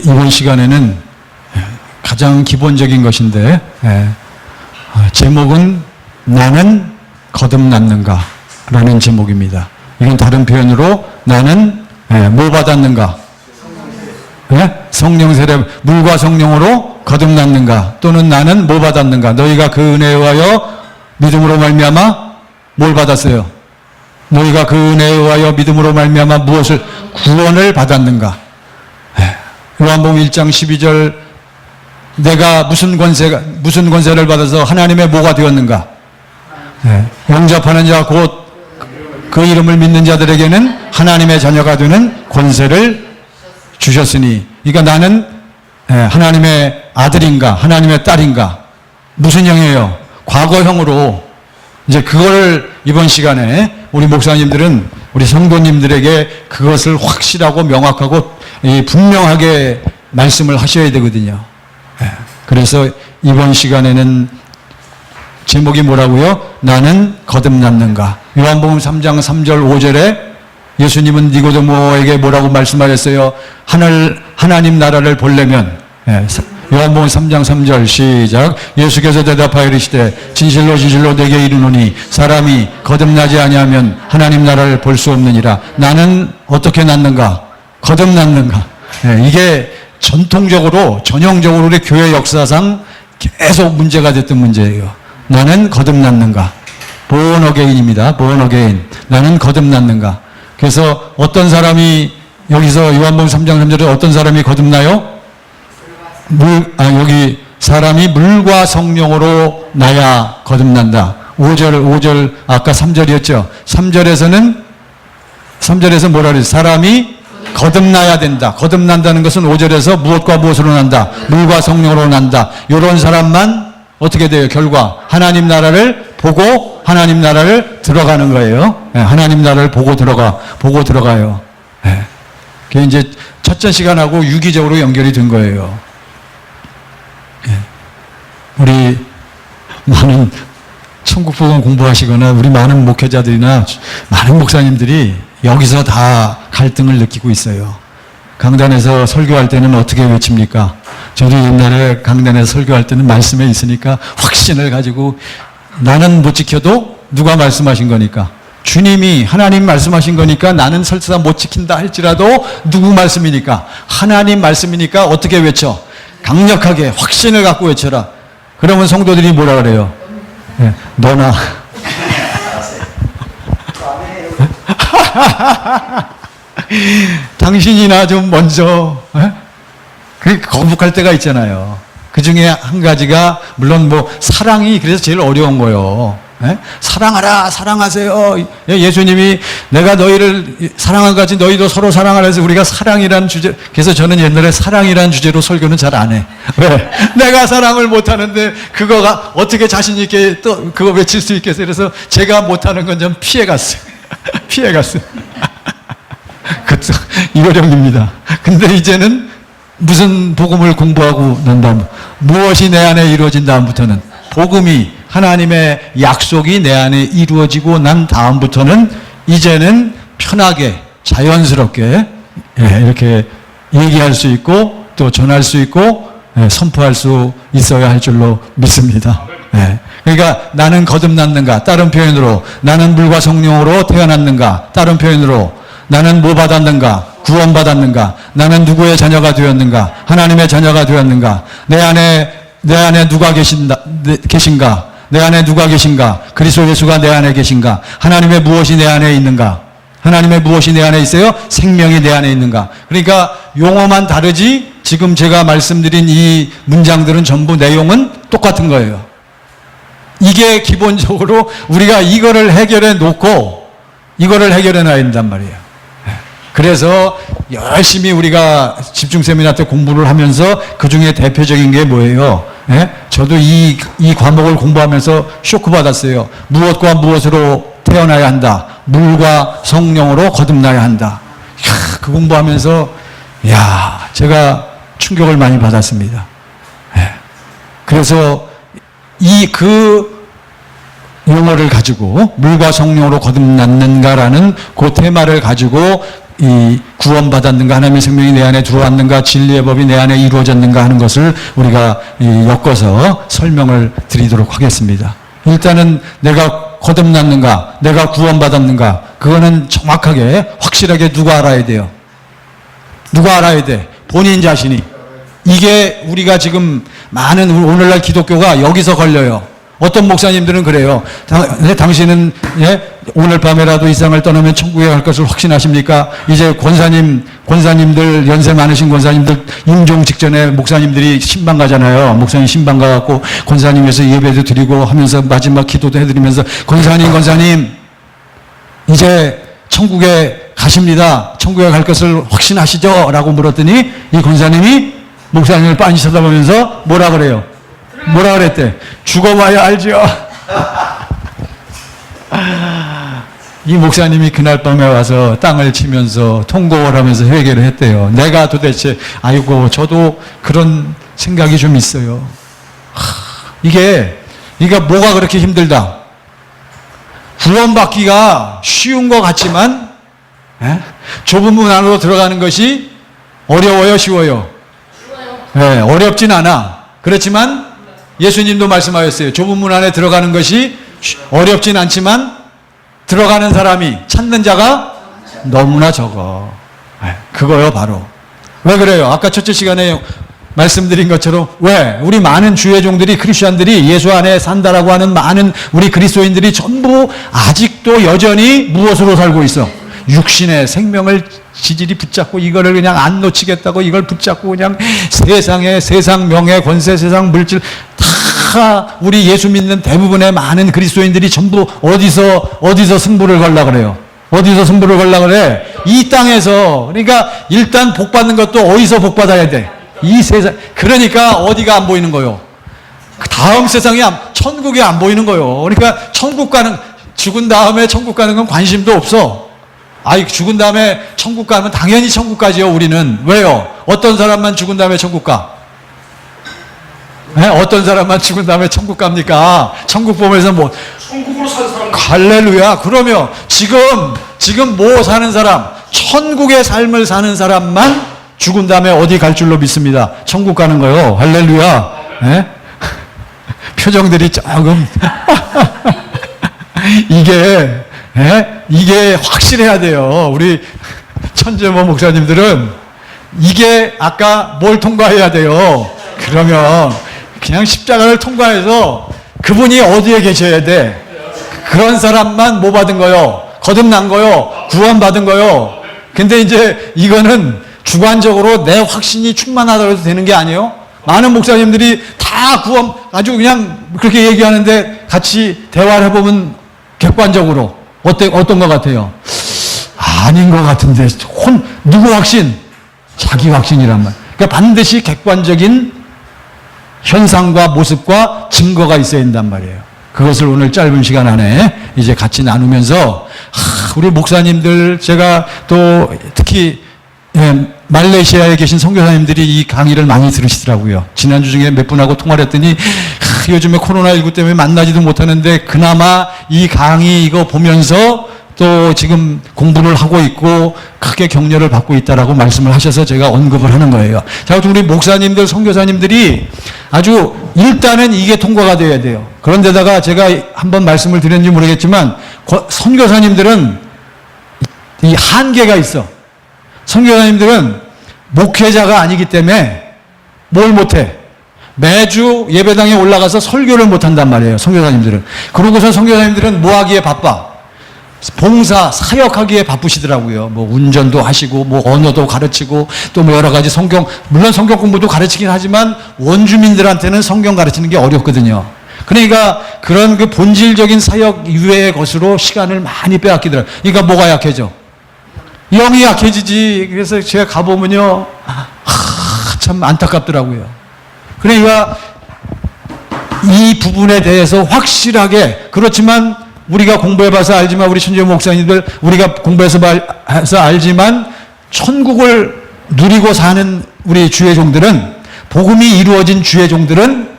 이번 시간에는 가장 기본적인 것인데, 제목은 나는 거듭났는가 라는 제목입니다. 이건 다른 표현으로 나는 뭐 받았는가? 성령 세례, 물과 성령으로 거듭났는가? 또는 나는 뭐 받았는가? 너희가 그 은혜에 의하여 믿음으로 말미암아 뭘 받았어요? 너희가 그 은혜에 의하여 믿음으로 말미암아 무엇을 구원을 받았는가? 요한복음 1장 12절 내가 무슨 권세를 받아서 하나님의 뭐가 되었는가? 영접하는 자 곧 그 이름을 믿는 자들에게는 하나님의 자녀가 되는 권세를 주셨으니, 그러니까 나는 하나님의 아들인가 하나님의 딸인가, 무슨 형이에요? 과거형으로. 이제 그걸 이번 시간에 우리 목사님들은 우리 성도님들에게 그것을 확실하고 명확하고 분명하게 말씀을 하셔야 되거든요. 그래서 이번 시간에는 제목이 뭐라고요? 나는 거듭났는가? 요한복음 3장 3절 5절에 예수님은 니고데모에게 뭐라고 말씀하셨어요? 하나님 나라를 보려면, 요한복음 3장 3절 시작. 예수께서 대답하여 이르시되 진실로 진실로 내게 이르노니 사람이 거듭나지 아니하면 하나님 나라를 볼 수 없느니라. 나는 어떻게 났는가? 거듭났는가? 이게 전통적으로 전형적으로 우리 교회 역사상 계속 문제가 됐던 문제예요. 나는 거듭났는가? born again입니다. born again. 나는 거듭났는가? 그래서 어떤 사람이 여기서 요한복음 3장 3절에 어떤 사람이 거듭나요? 여기 사람이 물과 성령으로 나야 거듭난다. 5절 아까 3절이었죠. 3절에서 뭐라 그랬어요? 사람이 거듭나야 된다. 거듭난다는 것은 5절에서 무엇과 무엇으로 난다? 물과 성령으로 난다. 이런 사람만 어떻게 돼요? 결과 하나님 나라를 보고 하나님 나라를 들어가는 거예요. 하나님 나라를 보고 들어가요. 그게 이제 첫째 시간하고 유기적으로 연결이 된 거예요. 우리 많은 천국복음 공부하시거나 우리 많은 목회자들이나 많은 목사님들이 여기서 다 갈등을 느끼고 있어요. 강단에서 설교할 때는 어떻게 외칩니까? 저도 옛날에 강단에서 설교할 때는 말씀에 있으니까 확신을 가지고 나는 못 지켜도 누가 말씀하신 거니까? 주님이 하나님 말씀하신 거니까 나는 설사 못 지킨다 할지라도 누구 말씀이니까? 하나님 말씀이니까 어떻게 외쳐? 강력하게 확신을 갖고 외쳐라. 그러면 성도들이 뭐라 그래요? 너나 당신이나 좀 먼저 거북할 때가 있잖아요. 그 중에 한 가지가 물론 뭐 사랑이 그래서 제일 어려운 거예요. 사랑하라, 사랑하세요. 예수님이 내가 너희를 사랑한 같이 너희도 서로 사랑하라 해서 우리가 사랑이라는 주제, 그래서 저는 옛날에 사랑이라는 주제로 설교는 잘 안 해. 왜? 내가 사랑을 못하는데 그거가 어떻게 자신있게 또 그거 외칠 수 있겠어요. 그래서 제가 못하는 건 좀 피해갔어요. 피해갔어요. 그것도 이거령입니다. 근데 이제는 무슨 복음을 공부하고 난 다음 무엇이 내 안에 이루어진 다음부터는 복음이 하나님의 약속이 내 안에 이루어지고 난 다음부터는 이제는 편하게 자연스럽게 이렇게 얘기할 수 있고 또 전할 수 있고 선포할 수 있어야 할 줄로 믿습니다. 그러니까 나는 거듭났는가? 다른 표현으로 나는 물과 성령으로 태어났는가? 다른 표현으로 나는 뭐 받았는가? 구원받았는가? 나는 누구의 자녀가 되었는가? 하나님의 자녀가 되었는가? 내 안에 누가 계신가? 내 안에 누가 계신가? 그리스도 예수가 내 안에 계신가? 하나님의 무엇이 내 안에 있는가? 하나님의 무엇이 내 안에 있어요? 생명이 내 안에 있는가? 그러니까 용어만 다르지 지금 제가 말씀드린 이 문장들은 전부 내용은 똑같은 거예요. 이게 기본적으로 우리가 이거를 해결해 놓고 이거를 해결해 놔야 된단 말이에요. 그래서 열심히 우리가 집중 세미나 때 공부를 하면서 그 중에 대표적인 게 뭐예요? 저도 이 과목을 공부하면서 쇼크 받았어요. 무엇과 무엇으로 태어나야 한다. 물과 성령으로 거듭나야 한다. 그 공부하면서 제가 충격을 많이 받았습니다. 그래서 그 용어를 가지고 물과 성령으로 거듭났는가라는 그 테마를 가지고 이 구원받았는가, 하나님의 생명이 내 안에 들어왔는가, 진리의 법이 내 안에 이루어졌는가 하는 것을 우리가 엮어서 설명을 드리도록 하겠습니다. 일단은 내가 거듭났는가, 내가 구원받았는가, 그거는 정확하게 확실하게 누가 알아야 돼요? 누가 알아야 돼? 본인 자신이. 이게 우리가 지금 많은 오늘날 기독교가 여기서 걸려요. 어떤 목사님들은 그래요. 당신은 오늘 밤에라도 이 세상을 떠나면 천국에 갈 것을 확신하십니까? 이제 권사님들, 연세 많으신 권사님들, 임종 직전에 목사님들이 신방 가잖아요. 목사님 신방 가갖고 권사님에서 예배도 드리고 하면서 마지막 기도도 해드리면서 권사님, 이제 천국에 가십니다. 천국에 갈 것을 확신하시죠? 라고 물었더니 이 권사님이 목사님을 빤히 쳐다보면서 뭐라 그래요? 뭐라 그랬대? 죽어봐야 알죠. 이 목사님이 그날 밤에 와서 땅을 치면서 통곡을 하면서 회개를 했대요. 내가 도대체, 아이고, 저도 그런 생각이 좀 있어요. 이게 뭐가 그렇게 힘들다? 구원받기가 쉬운 것 같지만, 좁은 문 안으로 들어가는 것이 어려워요, 쉬워요? 어렵진 않아. 그렇지만, 예수님도 말씀하셨어요. 좁은 문 안에 들어가는 것이 어렵진 않지만 들어가는 사람이, 찾는 자가 너무나 적어. 그거요, 바로. 왜 그래요? 아까 첫째 시간에 말씀드린 것처럼 왜? 우리 많은 주의 종들이, 크리스천들이 예수 안에 산다라고 하는 많은 우리 그리스도인들이 전부 아직도 여전히 무엇으로 살고 있어? 육신의 생명을 지질이 붙잡고 이거를 그냥 안 놓치겠다고 이걸 붙잡고 그냥 세상 명예, 권세, 세상 물질 다 우리 예수 믿는 대부분의 많은 그리스도인들이 전부 어디서 승부를 걸라 그래요? 어디서 승부를 걸라 그래? 이 땅에서. 그러니까 일단 복 받는 것도 어디서 복 받아야 돼? 이 세상. 그러니까 어디가 안 보이는 거요? 다음 세상이 천국이 안 보이는 거요. 그러니까 죽은 다음에 천국 가는 건 관심도 없어. 죽은 다음에 천국 가면 당연히 천국 가지요, 우리는. 왜요? 어떤 사람만 죽은 다음에 천국 가? 어떤 사람만 죽은 다음에 천국 갑니까? 천국 보면서 뭐. 천국으로 사는 사람. 할렐루야. 그러면 지금 뭐 사는 사람? 천국의 삶을 사는 사람만 죽은 다음에 어디 갈 줄로 믿습니다. 천국 가는 거요. 할렐루야. 표정들이 조금. 이게 확실해야 돼요. 우리 천재모 목사님들은 이게 아까 뭘 통과해야 돼요. 그러면 그냥 십자가를 통과해서 그분이 어디에 계셔야 돼? 그런 사람만 뭐 받은 거요? 거듭난 거요? 구원받은 거요? 근데 이제 이거는 주관적으로 내 확신이 충만하다고 해도 되는 게 아니에요? 많은 목사님들이 다 아주 그냥 그렇게 얘기하는데 같이 대화를 해보면 객관적으로 어떤 것 같아요? 아닌 것 같은데. 누구 확신? 자기 확신이란 말. 그러니까 반드시 객관적인 현상과 모습과 증거가 있어야 된단 말이에요. 그것을 오늘 짧은 시간 안에 이제 같이 나누면서, 우리 목사님들, 제가 또 특히 말레이시아에 계신 선교사님들이 이 강의를 많이 들으시더라고요. 지난주 중에 몇 분하고 통화를 했더니 요즘에 코로나19 때문에 만나지도 못하는데 그나마 이 강의 이거 보면서 또 지금 공부를 하고 있고 크게 격려를 받고 있다라고 말씀을 하셔서 제가 언급을 하는 거예요. 자, 우리 목사님들, 선교사님들이 아주 일단은 이게 통과가 돼야 돼요. 그런데다가 제가 한번 말씀을 드렸는지 모르겠지만 선교사님들은 이 한계가 있어. 선교사님들은 목회자가 아니기 때문에 뭘 못해? 매주 예배당에 올라가서 설교를 못한단 말이에요. 선교사님들은. 그러고서 선교사님들은 뭐 하기에 바빠? 봉사, 사역하기에 바쁘시더라고요. 뭐 운전도 하시고, 뭐 언어도 가르치고, 또 뭐 여러 가지 물론 성경 공부도 가르치긴 하지만 원주민들한테는 성경 가르치는 게 어렵거든요. 그러니까 그런 그 본질적인 사역 이외의 것으로 시간을 많이 빼앗기더라고요. 그러니까 뭐가 약해져? 영이 약해지지. 그래서 제가 가보면요, 참 안타깝더라고요. 그러니까 이 부분에 대해서 확실하게, 그렇지만 우리가 공부해봐서 알지만, 우리 천재 목사님들 우리가 공부해서 알지만 천국을 누리고 사는 우리 주의 종들은, 복음이 이루어진 주의 종들은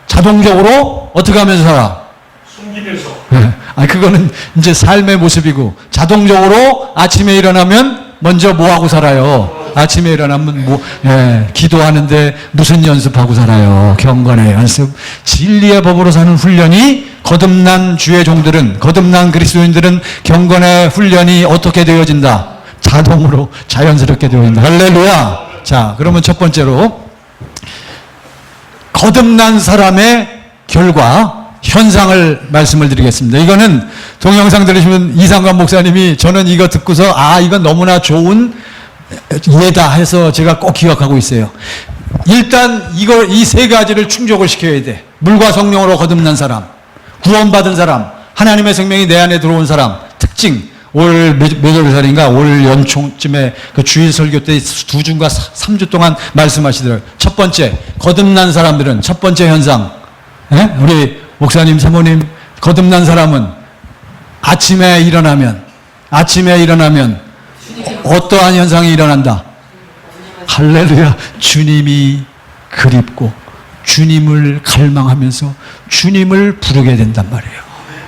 자동적으로 어떻게 하면서 살아? 숨기면서. 그거는 이제 삶의 모습이고, 자동적으로 아침에 일어나면 먼저 뭐 하고 살아요? 아침에 일어나면 기도하는데 무슨 연습하고 살아요? 경건의 연습. 진리의 법으로 사는 훈련이 거듭난 주의 종들은, 거듭난 그리스도인들은 경건의 훈련이 어떻게 되어진다? 자동으로 자연스럽게 되어진다. 할렐루야. 자, 그러면 첫 번째로 거듭난 사람의 결과, 현상을 말씀을 드리겠습니다. 이거는 동영상 들으시면 이상관 목사님이 저는 이거 듣고서 이건 너무나 좋은 예다 해서 제가 꼭 기억하고 있어요. 일단 이 세 가지를 충족을 시켜야 돼. 물과 성령으로 거듭난 사람, 구원받은 사람, 하나님의 생명이 내 안에 들어온 사람. 특징, 올 몇 월살인가 올 연초쯤에 그 주일 설교 때 2주인가 3주 동안 말씀하시더라고요. 첫 번째, 거듭난 사람들은 첫 번째 현상, 우리 목사님, 사모님, 거듭난 사람은 아침에 일어나면 어떠한 현상이 일어난다? 할렐루야. 주님이 그립고 주님을 갈망하면서 주님을 부르게 된단 말이에요.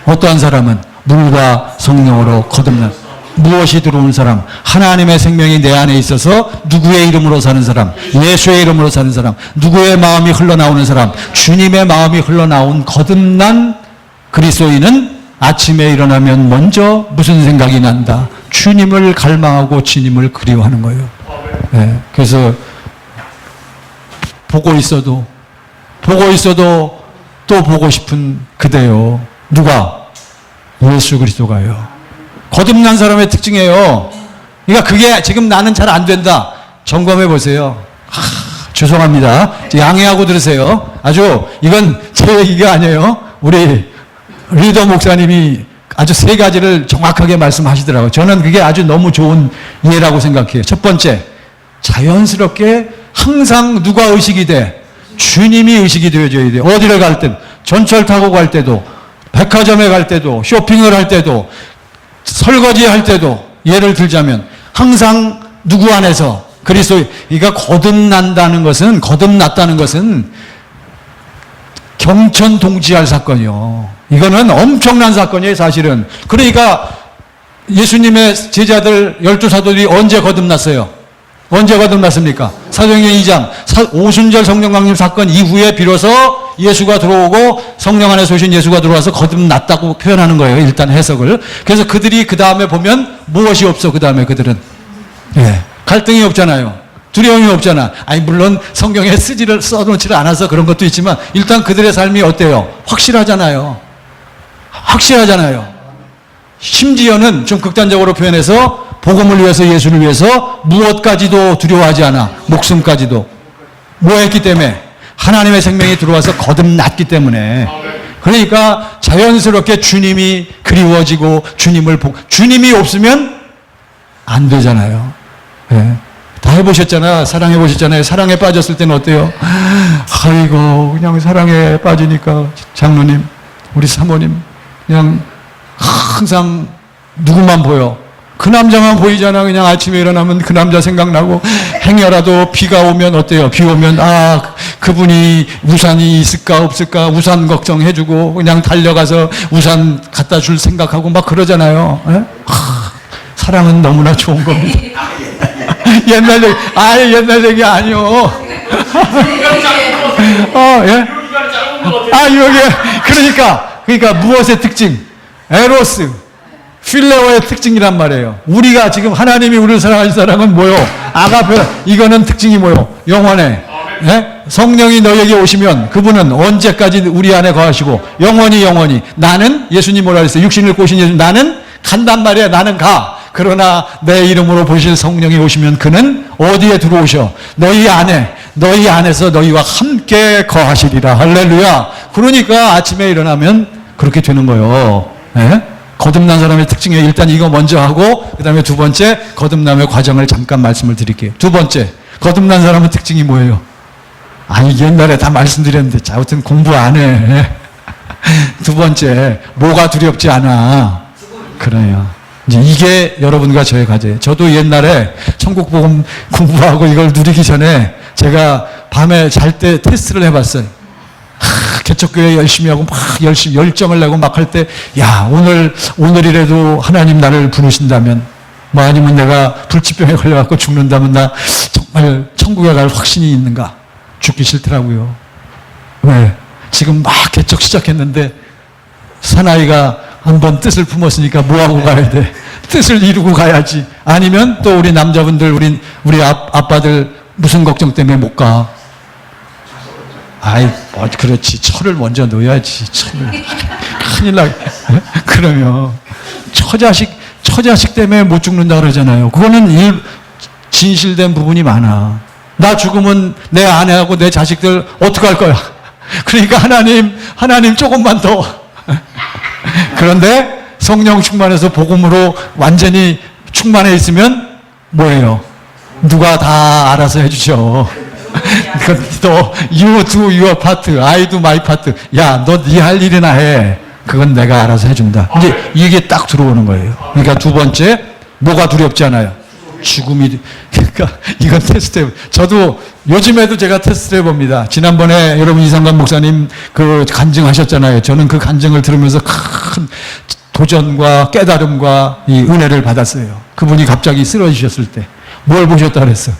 어떠한 사람은 물과 성령으로 거듭난, 무엇이 들어온 사람, 하나님의 생명이 내 안에 있어서 누구의 이름으로 사는 사람, 예수의 이름으로 사는 사람, 누구의 마음이 흘러나오는 사람, 주님의 마음이 흘러나온 거듭난 그리스도인은 아침에 일어나면 먼저 무슨 생각이 난다? 주님을 갈망하고 주님을 그리워하는 거예요. 네, 그래서 보고 있어도 또 보고 싶은 그대요. 누가? 예수 그리스도가요. 거듭난 사람의 특징이에요. 그러니까 그게 지금 나는 잘 안 된다. 점검해 보세요. 죄송합니다. 양해하고 들으세요. 아주 이건 제 얘기가 아니에요. 우리 리더 목사님이 아주 세 가지를 정확하게 말씀하시더라고요. 저는 그게 아주 너무 좋은 이해라고 생각해요. 첫 번째, 자연스럽게 항상 누가 의식이 돼? 주님이 의식이 되어줘야 돼. 어디를 갈 땐, 전철 타고 갈 때도, 백화점에 갈 때도, 쇼핑을 할 때도, 설거지 할 때도, 예를 들자면 항상 누구 안에서 그리스도, 그러니까 거듭났다는 것은 경천동지할 사건이요. 이거는 엄청난 사건이에요, 사실은. 그러니까 예수님의 제자들 12사도들이 언제 거듭났어요? 언제 거듭났습니까? 사도행전 2장 오순절 성령 강림 사건 이후에 비로소 예수가 들어오고 성령 안에 오신 예수가 들어와서 거듭났다고 표현하는 거예요. 일단 해석을. 그래서 그들이 그 다음에 보면 무엇이 없어? 그 다음에 그들은 갈등이 없잖아요. 두려움이 없잖아. 물론 성경에 써놓지를 않아서 그런 것도 있지만 일단 그들의 삶이 어때요? 확실하잖아요. 심지어는 좀 극단적으로 표현해서 복음을 위해서, 예수를 위해서 무엇까지도 두려워하지 않아. 목숨까지도. 뭐 했기 때문에? 하나님의 생명이 들어와서 거듭났기 때문에. 그러니까 자연스럽게 주님이 그리워지고 주님이 없으면 안 되잖아요. 네. 다 해보셨잖아. 사랑해보셨잖아요. 사랑에 빠졌을 때는 어때요? 아이고, 그냥 사랑에 빠지니까 장로님, 우리 사모님, 그냥 항상 누구만 보여? 그 남자만 보이잖아. 그냥 아침에 일어나면 그 남자 생각나고, 행여라도 비가 오면 어때요? 비 오면 그분이 우산이 있을까 없을까 우산 걱정해주고 그냥 달려가서 우산 갖다 줄 생각하고 막 그러잖아요. 사랑은 너무나 좋은 겁니다. 옛날 얘기 아니요. 그러니까 무엇의 특징? 에로스, 필레오의 특징이란 말이에요. 우리가 지금 하나님이 우리를 사랑하신 사랑은 뭐요? 아가페. 이거는 특징이 뭐요? 영원해. 성령이 너에게 오시면 그분은 언제까지 우리 안에 거하시고 영원히. 나는 예수님 뭐라 그랬어요? 육신을 꼬신 예수. 나는 간단 말이야. 나는 가. 그러나 내 이름으로 보실 성령이 오시면 그는 어디에 들어오셔? 너희 안에서 너희와 함께 거하시리라. 할렐루야. 그러니까 아침에 일어나면 그렇게 되는 거예요. 거듭난 사람의 특징이 일단 이거 먼저 하고 그 다음에 두 번째 거듭남의 과정을 잠깐 말씀을 드릴게요. 두 번째 거듭난 사람의 특징이 뭐예요? 옛날에 다 말씀드렸는데 아무튼 공부 안 해. 두 번째 뭐가 두렵지 않아. 그래요. 이게 여러분과 저의 과제예요. 저도 옛날에 천국복음 공부하고 이걸 누리기 전에 제가 밤에 잘 때 테스트를 해봤어요. 개척교회 열심히 하고 막 열정을 내고 막 할 때, 오늘이라도 하나님 나를 부르신다면, 뭐 아니면 내가 불치병에 걸려갖고 죽는다면 나 정말 천국에 갈 확신이 있는가? 죽기 싫더라고요. 왜? 지금 막 개척 시작했는데 사나이가 한번 뜻을 품었으니까 뭐하고 가야 돼? 뜻을 이루고 가야지. 아니면 또 우리 남자분들, 우리 아빠들 무슨 걱정 때문에 못 가? 아이, 뭐, 그렇지. 철을 먼저 놓아야지. 철을. 큰일 나. 그러면 처자식 때문에 못 죽는다 그러잖아요. 그거는 진실된 부분이 많아. 나 죽으면 내 아내하고 내 자식들 어떡할 거야? 그러니까 하나님 조금만 더. 그런데 성령 충만해서 복음으로 완전히 충만해 있으면 뭐예요? 누가 다 알아서 해주죠. 또 you do your part, I do my part. 야, 너 네 할 일이나 해. 그건 내가 알아서 해준다. 이제 이게 딱 들어오는 거예요. 그러니까 두 번째, 뭐가 두렵지 않아요? 죽음이. 그러니까 이건 테스트. 저도 요즘에도 제가 테스트 해봅니다. 지난번에 여러분 이상관 목사님 그 간증하셨잖아요. 저는 그 간증을 들으면서 큰 도전과 깨달음과 이 은혜를 받았어요. 그분이 갑자기 쓰러지셨을 때 뭘 보셨다 그랬어?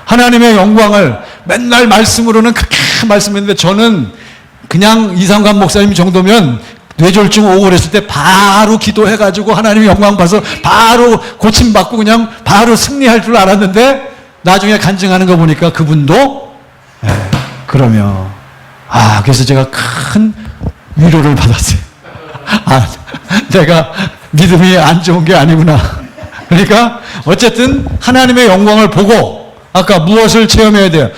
하나님의 영광을 맨날 말씀으로는 그렇게 말씀했는데 저는 그냥 이상관 목사님 정도면 뇌졸중 오고 그랬을 때 바로 기도해가지고 하나님의 영광 봐서 바로 고침받고 그냥 바로 승리할 줄 알았는데 나중에 간증하는 거 보니까 그분도 그러면 그래서 제가 큰 위로를 받았어요. 내가 믿음이 안 좋은 게 아니구나. 그러니까 어쨌든 하나님의 영광을 보고 아까 무엇을 체험해야 돼요?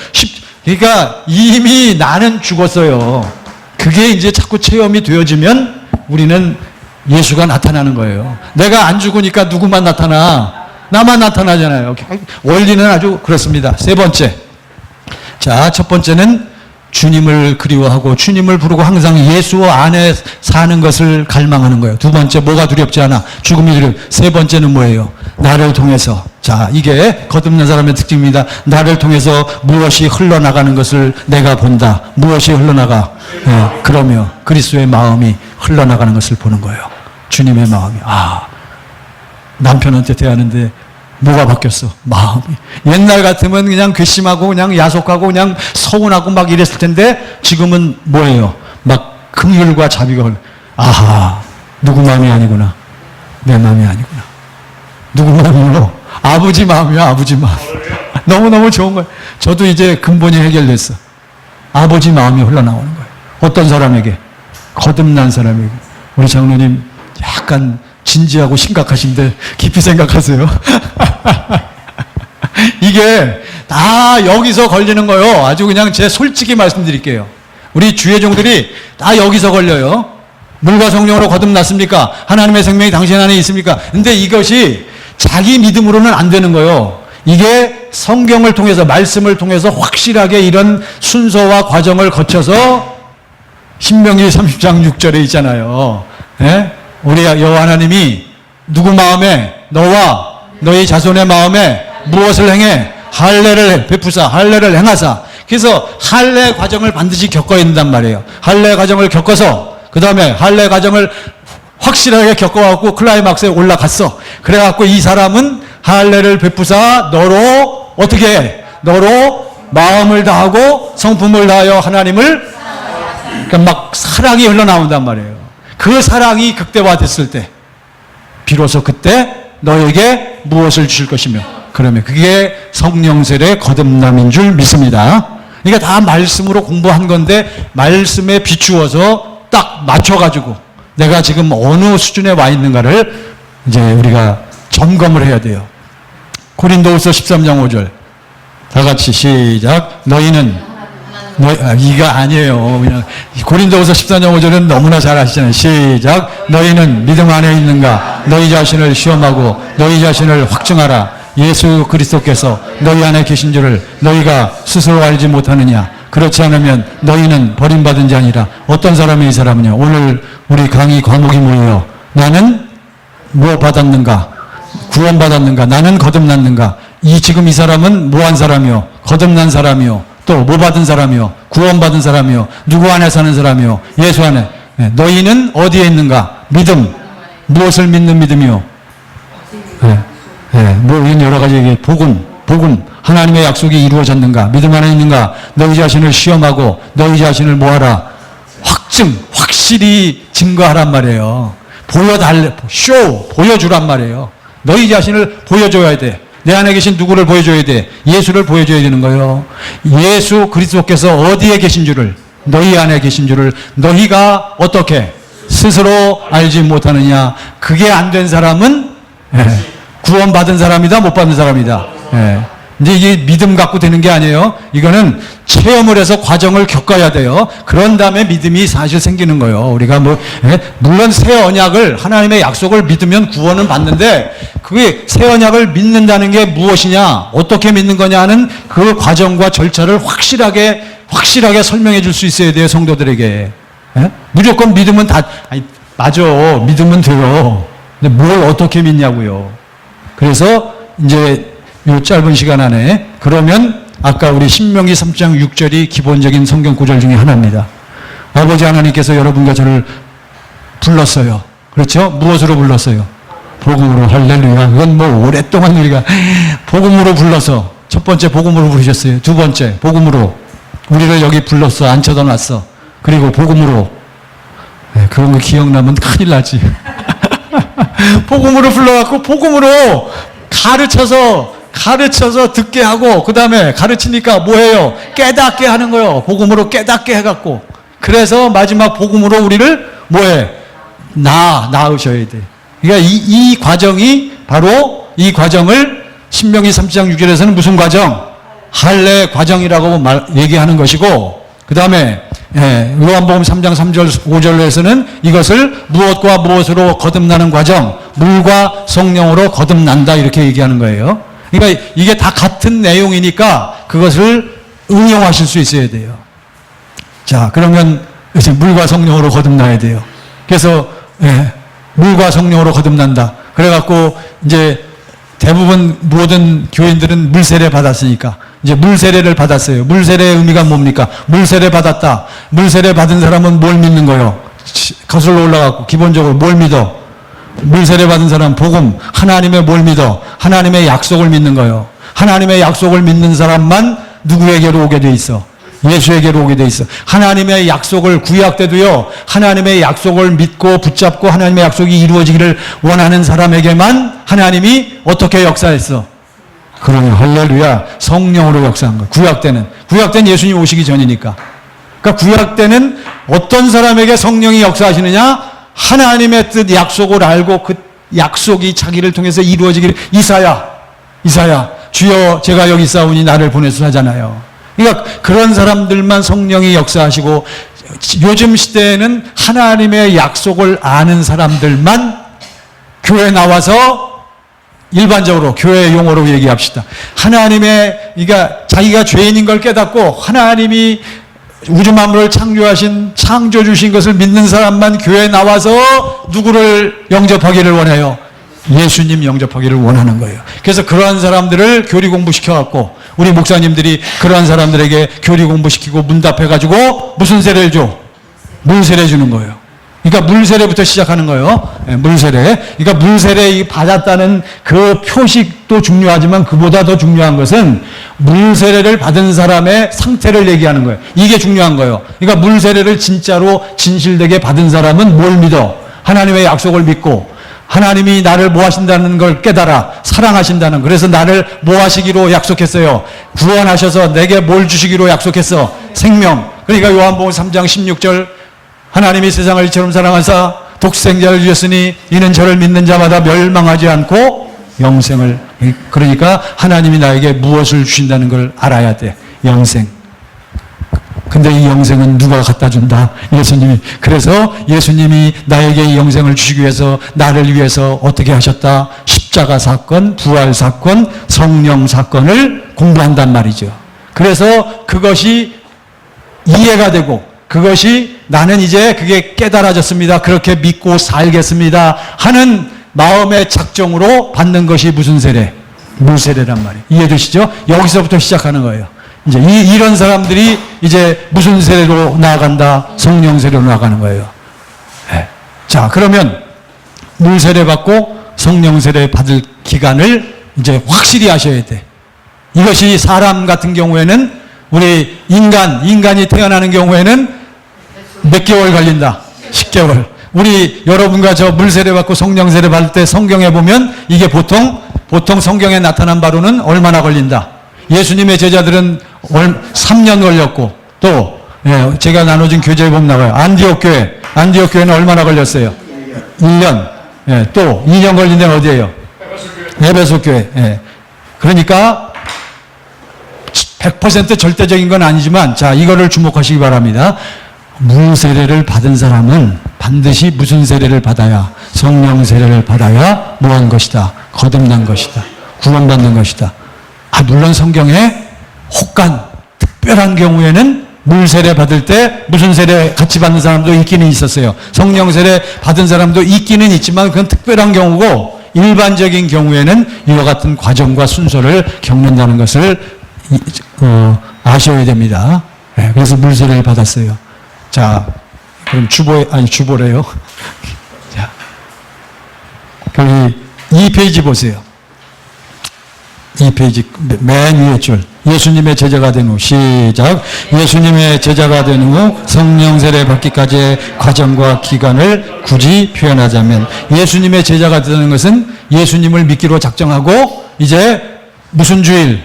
그러니까 이미 나는 죽었어요. 그게 이제 자꾸 체험이 되어지면 우리는 예수가 나타나는 거예요. 내가 안 죽으니까 누구만 나타나? 나만 나타나잖아요. 원리는 아주 그렇습니다. 세 번째. 자, 첫 번째는 주님을 그리워하고 주님을 부르고 항상 예수 안에 사는 것을 갈망하는 거예요. 두 번째, 뭐가 두렵지 않아? 죽음이 두렵. 세 번째는 뭐예요? 나를 통해서. 자, 이게 거듭난 사람의 특징입니다. 나를 통해서 무엇이 흘러나가는 것을 내가 본다. 무엇이 흘러나가? 그러며 그리스도의 마음이 흘러나가는 것을 보는 거예요. 주님의 마음이. 남편한테 대하는데 뭐가 바뀌었어? 마음이. 옛날 같으면 그냥 괘씸하고 그냥 야속하고 그냥 서운하고 막 이랬을 텐데 지금은 뭐예요? 막 긍휼과 자비가 누구 마음이 아니구나. 내 마음이 아니구나. 누구 마음이요? 아버지 마음이야, 아버지 마음. 너무너무 좋은 거예요. 저도 이제 근본이 해결됐어. 아버지 마음이 흘러나오는 거예요. 어떤 사람에게? 거듭난 사람에게. 우리 장로님 약간 진지하고 심각하신데 깊이 생각하세요. 이게 다 여기서 걸리는 거요. 아주 그냥 제 솔직히 말씀드릴게요. 우리 주의종들이 다 여기서 걸려요. 물과 성령으로 거듭났습니까? 하나님의 생명이 당신 안에 있습니까? 근데 이것이 자기 믿음으로는 안 되는 거예요. 이게 성경을 통해서, 말씀을 통해서 확실하게 이런 순서와 과정을 거쳐서 신명기 30장 6절에 있잖아요. 우리 여호와 하나님이 누구 마음에, 너와 너희 자손의 마음에 무엇을 행해? 할례를 베푸사, 할례를 행하사. 그래서 할례 과정을 반드시 겪어야 된단 말이에요. 할례 과정을 겪어서 그 다음에 할례 과정을 확실하게 겪어갖고 클라이막스에 올라갔어. 그래갖고 이 사람은 할례를 베푸사 너로 어떻게 해? 너로 마음을 다하고 성품을 다하여 하나님을, 그러니까 막 사랑이 흘러나온단 말이에요. 그 사랑이 극대화됐을 때 비로소 그때 너에게 무엇을 주실 것이며, 그러면 그게 성령세례 거듭남인 줄 믿습니다. 그러니까 다 말씀으로 공부한 건데 말씀에 비추어서 딱 맞춰가지고 내가 지금 어느 수준에 와 있는가를 이제 우리가 점검을 해야 돼요. 고린도후서 13장 5절 다 같이 시작. 너희는 이가 아니에요. 그냥 고린도후서 14장 5절은 너무나 잘 아시잖아요. 시작. 너희는 믿음 안에 있는가? 너희 자신을 시험하고 너희 자신을 확증하라. 예수 그리스도께서 너희 안에 계신 줄을 너희가 스스로 알지 못하느냐? 그렇지 않으면 너희는 버림받은 자니라. 어떤 사람이 이 사람이냐? 오늘 우리 강의 과목이 뭐예요? 나는 뭐 받았는가? 구원받았는가? 나는 거듭났는가? 지금 이 사람은 뭐 한 사람이요? 거듭난 사람이요. 또 뭐 받은 사람이요? 구원받은 사람이요. 누구 안에 사는 사람이요? 예수 안에. 너희는 어디에 있는가? 믿음. 무엇을 믿는 믿음이요? 뭐 이런 여러 가지 얘기, 복음, 하나님의 약속이 이루어졌는가, 믿음 안에 있는가, 너희 자신을 시험하고 너희 자신을 뭐하라, 확실히 증거하란 말이에요. 보여주란 말이에요. 너희 자신을 보여줘야 돼. 내 안에 계신 누구를 보여줘야 돼? 예수를 보여줘야 되는 거예요. 예수 그리스도께서 어디에 계신 줄을, 너희 안에 계신 줄을 너희가 어떻게 스스로 알지 못하느냐. 그게 안 된 사람은 구원받은 사람이다, 못 받은 사람이다. 근데 이게 믿음 갖고 되는 게 아니에요. 이거는 체험을 해서 과정을 겪어야 돼요. 그런 다음에 믿음이 사실 생기는 거예요. 우리가 물론 새 언약을, 하나님의 약속을 믿으면 구원은 받는데, 그게 새 언약을 믿는다는 게 무엇이냐, 어떻게 믿는 거냐 하는 그 과정과 절차를 확실하게 설명해 줄 수 있어야 돼요, 성도들에게. 무조건 믿으면 맞아. 믿으면 돼요. 근데 뭘 어떻게 믿냐고요. 그래서 이제 이 짧은 시간 안에, 그러면 아까 우리 신명기 3장 6절이 기본적인 성경 구절 중에 하나입니다. 아버지 하나님께서 여러분과 저를 불렀어요. 그렇죠? 무엇으로 불렀어요? 복음으로. 할렐루야. 그건 뭐 오랫동안 우리가 복음으로 불러서, 첫 번째 복음으로 부르셨어요. 두 번째 복음으로 우리를 여기 불렀어. 앉혀다 놨어. 그리고 복음으로. 그런 거 기억나면 큰일 나지. 복음으로 불러갖고 복음으로 가르쳐서 듣게 하고, 그 다음에 가르치니까 뭐해요? 깨닫게 하는 거예요. 복음으로 깨닫게 해갖고. 그래서 마지막 복음으로 우리를 뭐해? 낳으셔야 돼. 그러니까 이 과정이 바로, 이 과정을 신명기 3장 6절에서는 무슨 과정? 할례 과정이라고 얘기하는 것이고, 그 다음에 요한복음 3장 3절 5절에서는 이것을 무엇과 무엇으로 거듭나는 과정, 물과 성령으로 거듭난다, 이렇게 얘기하는 거예요. 그러니까 이게 다 같은 내용이니까 그것을 응용하실 수 있어야 돼요. 자, 그러면 이제 물과 성령으로 거듭나야 돼요. 그래서 물과 성령으로 거듭난다. 그래갖고 이제 대부분 모든 교인들은 물세례 받았으니까 이제 물세례를 받았어요. 물세례의 의미가 뭡니까? 물세례 받았다. 물세례 받은 사람은 뭘 믿는 거예요? 거슬러 올라가고 기본적으로 뭘 믿어? 물세례 받은 사람 복음, 하나님의 뭘 믿어? 하나님의 약속을 믿는 거예요. 하나님의 약속을 믿는 사람만 누구에게로 오게 돼 있어? 예수에게로 오게 돼 있어. 하나님의 약속을, 구약 때도요, 하나님의 약속을 믿고 붙잡고 하나님의 약속이 이루어지기를 원하는 사람에게만 하나님이 어떻게 역사했어? 그러면 할렐루야, 성령으로 역사한 거야. 구약 때는 예수님 오시기 전이니까. 그러니까 구약 때는 어떤 사람에게 성령이 역사하시느냐? 하나님의 뜻, 약속을 알고 그 약속이 자기를 통해서 이루어지기를, 이사야 주여 제가 여기 있사오니 나를 보내소서 하잖아요. 그러니까 그런 사람들만 성령이 역사하시고, 요즘 시대에는 하나님의 약속을 아는 사람들만 교회 나와서, 일반적으로 교회 용어로 얘기합시다. 그러니까 자기가 죄인인 걸 깨닫고 하나님이 우주 만물을 창조하신, 창조 주신 것을 믿는 사람만 교회에 나와서 누구를 영접하기를 원해요? 예수님 영접하기를 원하는 거예요. 그래서 그러한 사람들을 교리 공부시켜갖고, 우리 목사님들이 그러한 사람들에게 교리 공부시키고 문답해가지고 무슨 세례를 줘? 물세례 주는 거예요. 그러니까 물세례부터 시작하는 거예요. 물세례. 그러니까 물세례 받았다는 그 표식도 중요하지만 그보다 더 중요한 것은 물세례를 받은 사람의 상태를 얘기하는 거예요. 이게 중요한 거예요. 그러니까 물세례를 진짜로 진실되게 받은 사람은 뭘 믿어? 하나님의 약속을 믿고, 하나님이 나를 뭐 하신다는 걸 깨달아, 사랑하신다는, 그래서 나를 뭐 하시기로 약속했어요? 구원하셔서 내게 뭘 주시기로 약속했어? 생명. 그러니까 요한복음 3장 16절, 하나님이 세상을 이처럼 사랑하사 독생자를 주셨으니 이는 저를 믿는 자마다 멸망하지 않고 영생을. 그러니까 하나님이 나에게 무엇을 주신다는 걸 알아야 돼. 영생. 근데 이 영생은 누가 갖다 준다? 예수님이. 그래서 예수님이 나에게 이 영생을 주시기 위해서, 나를 위해서 어떻게 하셨다? 십자가 사건, 부활 사건, 성령 사건을 공부한단 말이죠. 그래서 그것이 이해가 되고, 그것이 나는 이제 그게 깨달아졌습니다, 그렇게 믿고 살겠습니다 하는 마음의 작정으로 받는 것이 무슨 세례? 물세례란 말이에요. 이해되시죠? 여기서부터 시작하는 거예요. 이제 이런 사람들이 이제 무슨 세례로 나아간다? 성령 세례로 나아가는 거예요. 자, 그러면 물세례 받고 성령 세례 받을 기간을 이제 확실히 하셔야 돼. 이것이 사람 같은 경우에는 우리 인간이 태어나는 경우에는 몇 개월 걸린다? 10개월. 우리 여러분과 저 물세례 받고 성령 세례 받을 때 성경에 보면 이게 보통 성경에 나타난 바로는 얼마나 걸린다? 예수님의 제자들은 3년 걸렸고 또 제가 나눠준 교재에 보면 나와요. 안디옥 교회는 얼마나 걸렸어요? 1년. 또 2년 걸린 데는 어디예요? 에베소 교회. 그러니까 100% 절대적인 건 아니지만 자, 이거를 주목하시기 바랍니다. 물 세례를 받은 사람은 반드시 무슨 세례를 받아야? 성령 세례를 받아야 뭐한 것이다? 거듭난 것이다. 구원받는 것이다. 물론 성경에 혹간 특별한 경우에는 물 세례 받을 때 무슨 세례 같이 받는 사람도 있기는 있었어요. 성령 세례 받은 사람도 있기는 있지만 그건 특별한 경우고 일반적인 경우에는 이와 같은 과정과 순서를 겪는다는 것을 아셔야 됩니다. 그래서 물 세례를 받았어요. 자, 그럼 주보래요. 자, 거기 2페이지 보세요. 2페이지 맨 위에 줄. 예수님의 제자가 된 후 시작. 예수님의 제자가 된 후 성령 세례 받기까지의 과정과 기간을 굳이 표현하자면 예수님의 제자가 되는 것은 예수님을 믿기로 작정하고 이제 무슨 주일?